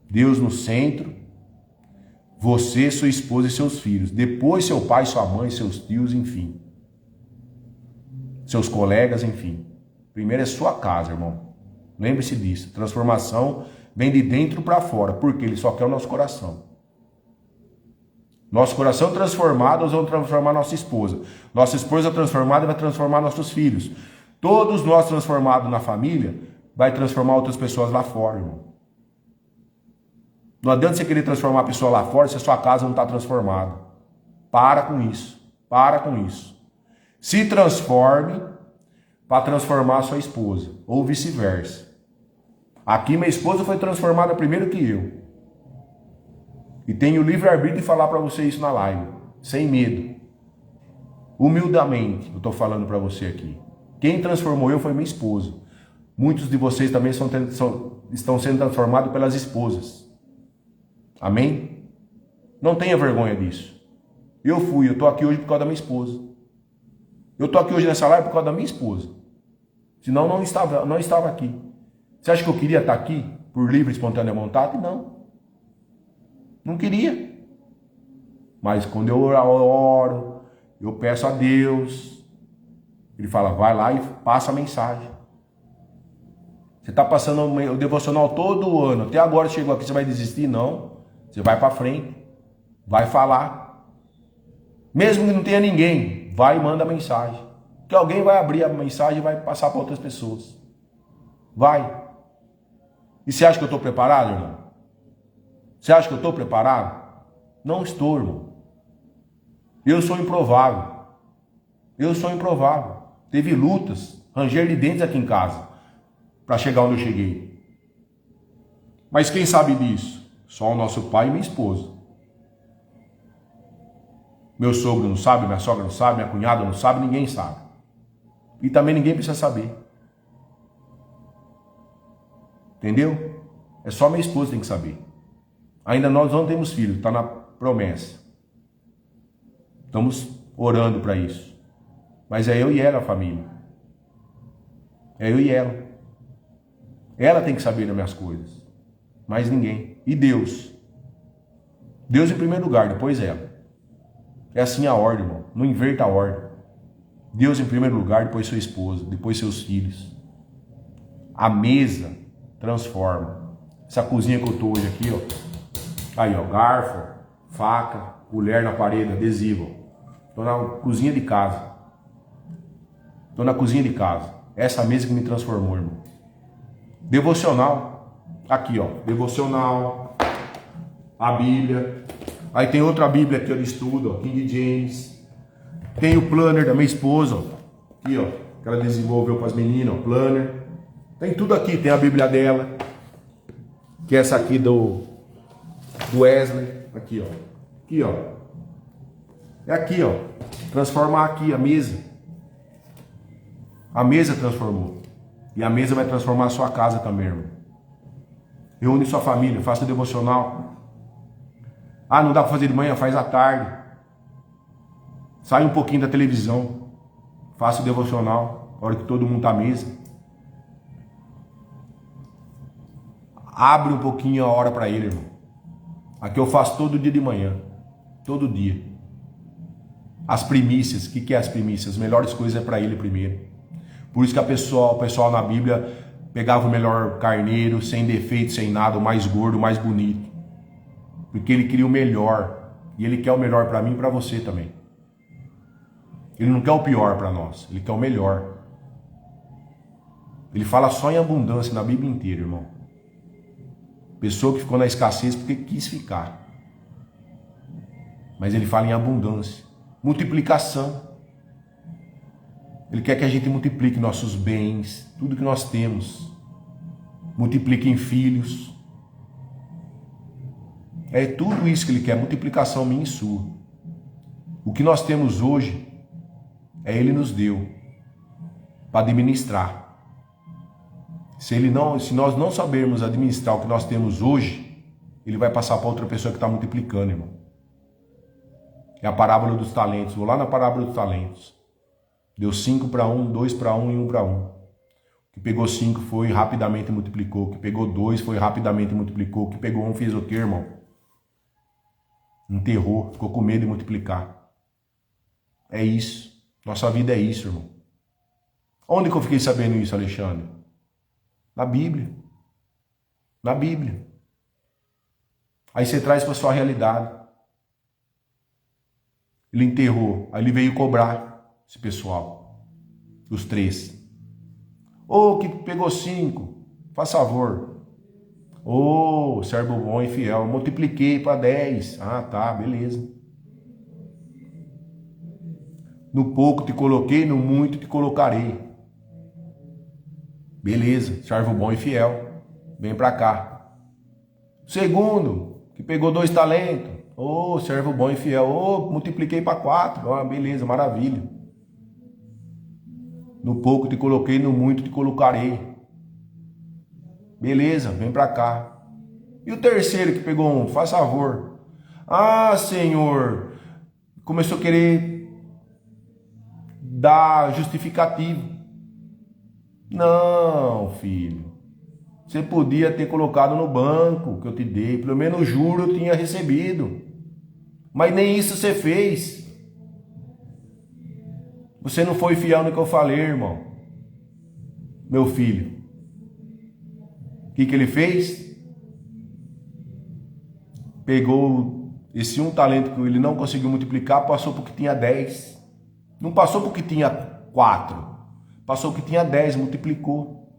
Deus no centro, você, sua esposa e seus filhos. Depois seu pai, sua mãe, seus tios, enfim. Seus colegas, enfim. Primeiro é sua casa, irmão. Lembre-se disso. Transformação vem de dentro para fora, porque Ele só quer o nosso coração. Nosso coração transformado, nós vamos transformar nossa esposa. Nossa esposa transformada vai transformar nossos filhos. Todos nós transformados na família, vai transformar outras pessoas lá fora, irmão. Não adianta você querer transformar a pessoa lá fora se a sua casa não está transformada. Para com isso. Para com isso. Se transforme para transformar a sua esposa. Ou vice-versa. Aqui minha esposa foi transformada primeiro que eu. E tenho o livre-arbítrio de falar para você isso na live. Sem medo. Humildamente eu estou falando para você aqui. Quem transformou eu foi minha esposa. Muitos de vocês também estão sendo transformados pelas esposas. Amém? Não tenha vergonha disso. Eu estou aqui hoje por causa da minha esposa. Eu estou aqui hoje nessa live por causa da minha esposa. Senão não estava aqui. Você acha que eu queria estar aqui por livre e espontânea vontade? Não. Não queria. Mas quando eu oro, eu peço a Deus. Ele fala, vai lá e passa a mensagem. Você está passando o devocional todo ano. Até agora chegou aqui, você vai desistir? Não. Você vai para frente, vai falar. Mesmo que não tenha ninguém, vai e manda a mensagem. Que alguém vai abrir a mensagem e vai passar para outras pessoas. Vai. E você acha que eu estou preparado, irmão? Você acha que eu estou preparado? Não estou, irmão. Eu sou improvável. Eu sou improvável. Teve lutas, ranger de dentes aqui em casa, para chegar onde eu cheguei. Mas quem sabe disso? Só o nosso pai e minha esposa. Meu sogro não sabe, minha sogra não sabe, minha cunhada não sabe, ninguém sabe. E também ninguém precisa saber. Entendeu? É só minha esposa que tem que saber. Ainda nós não temos filhos, está na promessa. Estamos orando para isso. Mas é eu e ela, a família. É eu e ela. Ela tem que saber das minhas coisas. Mais ninguém. E Deus. Deus em primeiro lugar, depois ela. É assim a ordem, irmão. Não inverta a ordem. Deus em primeiro lugar, depois sua esposa, depois seus filhos. A mesa transforma. Essa cozinha que eu tô hoje aqui, ó. Aí, ó, garfo, faca, colher na parede, adesivo. Tô na cozinha de casa. Tô na cozinha de casa. Essa mesa que me transformou, irmão. Devocional. Aqui, ó. Devocional. A Bíblia. Aí tem outra Bíblia aqui, ó, de estudo, ó. King James. Tem o planner da minha esposa, ó. Aqui, ó. Que ela desenvolveu para as meninas, ó. Planner. Tem tudo aqui. Tem a Bíblia dela. Que é essa aqui do Wesley. Aqui, ó. Aqui, ó. É aqui, ó. Transformar aqui a mesa. A mesa transformou. E a mesa vai transformar a sua casa também, irmão. Reúne sua família, faça devocional. Ah, não dá para fazer de manhã, faz à tarde. Sai um pouquinho da televisão. Faça o devocional, na hora que todo mundo está à mesa. Abre um pouquinho a hora para ele, irmão. Aqui eu faço todo dia de manhã. Todo dia. As primícias, o que é as primícias? As melhores coisas é para ele primeiro. Por isso que o pessoal na Bíblia pegava o melhor carneiro, sem defeito, sem nada, o mais gordo, o mais bonito. Porque ele queria o melhor. E ele quer o melhor para mim e para você também. Ele não quer o pior para nós, ele quer o melhor. Ele fala só em abundância na Bíblia inteira, irmão. Pessoa que ficou na escassez porque quis ficar. Mas ele fala em abundância. Multiplicação. Ele quer que a gente multiplique nossos bens, tudo que nós temos. Multiplique em filhos. É tudo isso que ele quer, multiplicação minha e sua. O que nós temos hoje, ele nos deu para administrar. Se nós não sabermos administrar o que nós temos hoje, ele vai passar para outra pessoa que está multiplicando, irmão. É a parábola dos talentos. Vou lá na parábola dos talentos. Deu 5 para 1, 2 para 1 e 1 para 1. O que pegou 5 foi rapidamente multiplicou. O que pegou 2 foi rapidamente multiplicou. O que pegou 1 fez o quê, irmão? Enterrou, ficou com medo de multiplicar. É isso. Nossa vida é isso, irmão. Onde que eu fiquei sabendo isso, Alexandre? Na Bíblia. Na Bíblia. Aí você traz para sua realidade. Ele enterrou, aí ele veio cobrar. Esse pessoal, os 3. Ô, que pegou 5, faz favor. Ô, servo bom e fiel, multipliquei para 10. Ah, tá, beleza. No pouco te coloquei, no muito te colocarei. Beleza, servo bom e fiel, vem para cá. Segundo, que pegou 2 talentos. Ô, servo bom e fiel, ô, multipliquei para 4. Ah, beleza, maravilha. No pouco te coloquei, no muito te colocarei. Beleza, vem para cá. E o terceiro que pegou 1, faz favor. Ah, Senhor, começou a querer dar justificativo. Não, filho. Você podia ter colocado no banco que eu te dei. Pelo menos o juro eu tinha recebido. Mas nem isso você fez. Você não foi fiel no que eu falei, irmão. Meu filho. O que ele fez? Pegou esse 1 talento que ele não conseguiu multiplicar, passou porque tinha 10. Não passou porque tinha 4. Passou porque tinha 10, multiplicou.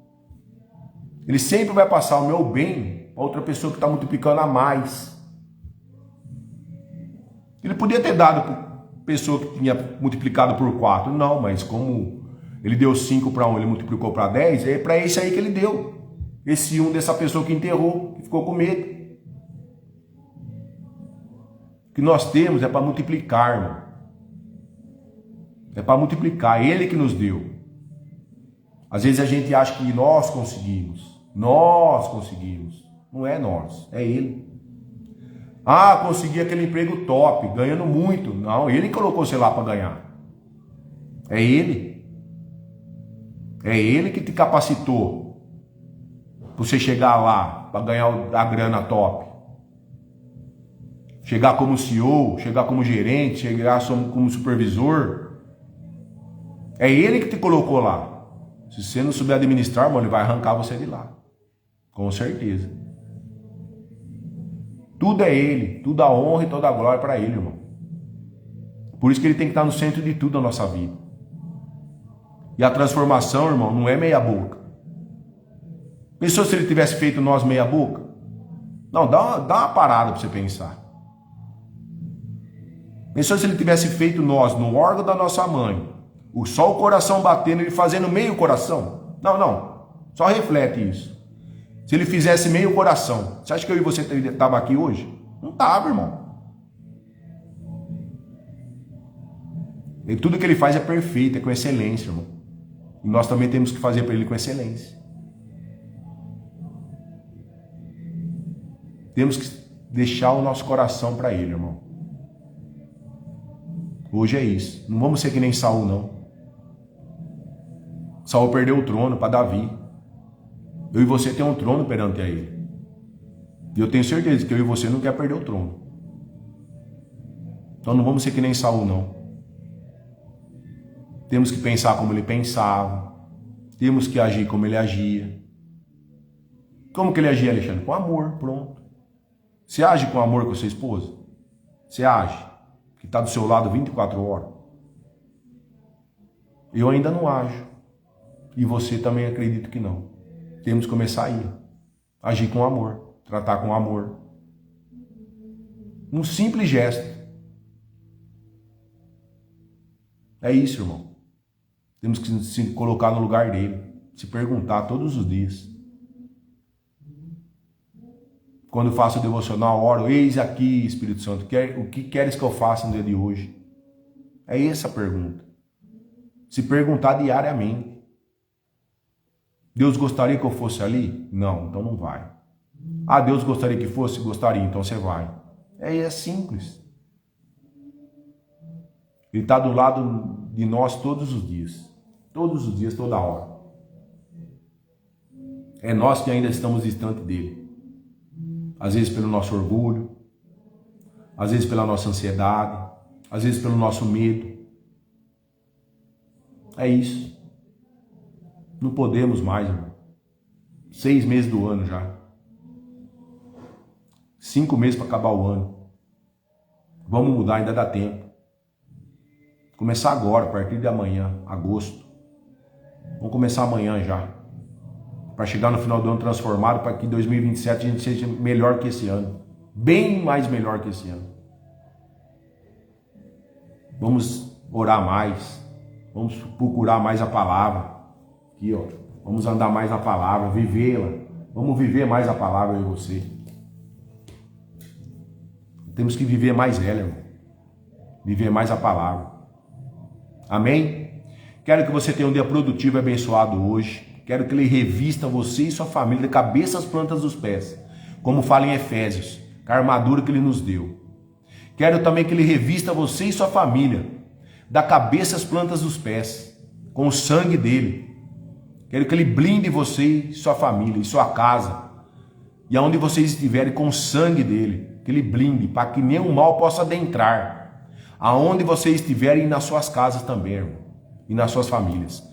Ele sempre vai passar o meu bem para outra pessoa que está multiplicando a mais. Ele podia ter dado para pessoa que tinha multiplicado por 4. Não, mas como ele deu 5 para 1, ele multiplicou para 10, é para esse aí que ele deu. Esse 1 dessa pessoa que enterrou, que ficou com medo. O que nós temos é para multiplicar, irmão. É para multiplicar, é ele que nos deu. Às vezes a gente acha que nós conseguimos. Nós conseguimos. Não é nós, é ele. Ah, consegui aquele emprego top, ganhando muito. Não, ele colocou você lá para ganhar. É ele. É ele que te capacitou para você chegar lá, para ganhar a grana top. Chegar como CEO, chegar como gerente, chegar como supervisor. É Ele que te colocou lá. Se você não souber administrar, irmão, Ele vai arrancar você de lá. Com certeza. Tudo é Ele. Tudo a honra e toda a glória para Ele, irmão. Por isso que Ele tem que estar no centro de tudo da nossa vida. E a transformação, irmão, não é meia boca. Pensou se Ele tivesse feito nós meia boca? Não, dá uma parada para você pensar. Pensou se Ele tivesse feito nós no órgão da nossa mãe, só o coração batendo, Ele fazendo meio coração? Não. Só reflete isso. Se Ele fizesse meio coração, você acha que eu e você estavam aqui hoje? Não estava, irmão. E tudo que Ele faz é perfeito, é com excelência, irmão. E nós também temos que fazer para Ele com excelência. Temos que deixar o nosso coração para Ele, irmão. Hoje é isso. Não vamos ser que nem Saul, não. Saul perdeu o trono para Davi. Eu e você tem um trono perante a Ele. E eu tenho certeza que eu e você não quer perder o trono. Então não vamos ser que nem Saul, não. Temos que pensar como ele pensava. Temos que agir como ele agia. Como que ele agia, Alexandre? Com amor, pronto. Você age com amor com a sua esposa? Você age? Que está do seu lado 24 horas? Eu ainda não ajo. E você também acredito que não. Temos que começar aí. Agir com amor. Tratar com amor. Um simples gesto. É isso, irmão. Temos que se colocar no lugar dele. Se perguntar todos os dias. Quando eu faço o devocional, oro, eis aqui, Espírito Santo, o que queres que eu faça no dia de hoje? É essa a pergunta. Se perguntar diariamente. Deus gostaria que eu fosse ali? Não, então não vai. Ah, Deus gostaria que fosse? Gostaria, então você vai. É simples. Ele está do lado de nós todos os dias. Todos os dias, toda hora. É nós que ainda estamos distante dele. Às vezes pelo nosso orgulho, às vezes pela nossa ansiedade, às vezes pelo nosso medo. É isso. Não podemos mais, irmão. 6 meses do ano já. 5 meses para acabar o ano. Vamos mudar, ainda dá tempo. Começar agora, a partir de amanhã, agosto. Vamos começar amanhã já. Para chegar no final do ano transformado, para que 2027 a gente seja melhor que esse ano. Bem mais melhor que esse ano. Vamos orar mais. Vamos procurar mais a palavra. Aqui, ó. Vamos andar mais na palavra, vivê-la. Vamos viver mais a palavra, eu e você. Temos que viver mais ela, irmão. Viver mais a palavra. Amém? Quero que você tenha um dia produtivo e abençoado hoje. Quero que Ele revista você e sua família de cabeça às plantas dos pés, como fala em Efésios, com a armadura que Ele nos deu. Quero também que Ele revista você e sua família, da cabeça às plantas dos pés, com o sangue dEle. Quero que Ele blinde você e sua família, e sua casa, e aonde vocês estiverem, com o sangue dEle, que Ele blinde, para que nenhum mal possa adentrar, aonde vocês estiverem e nas suas casas também, irmão, e nas suas famílias.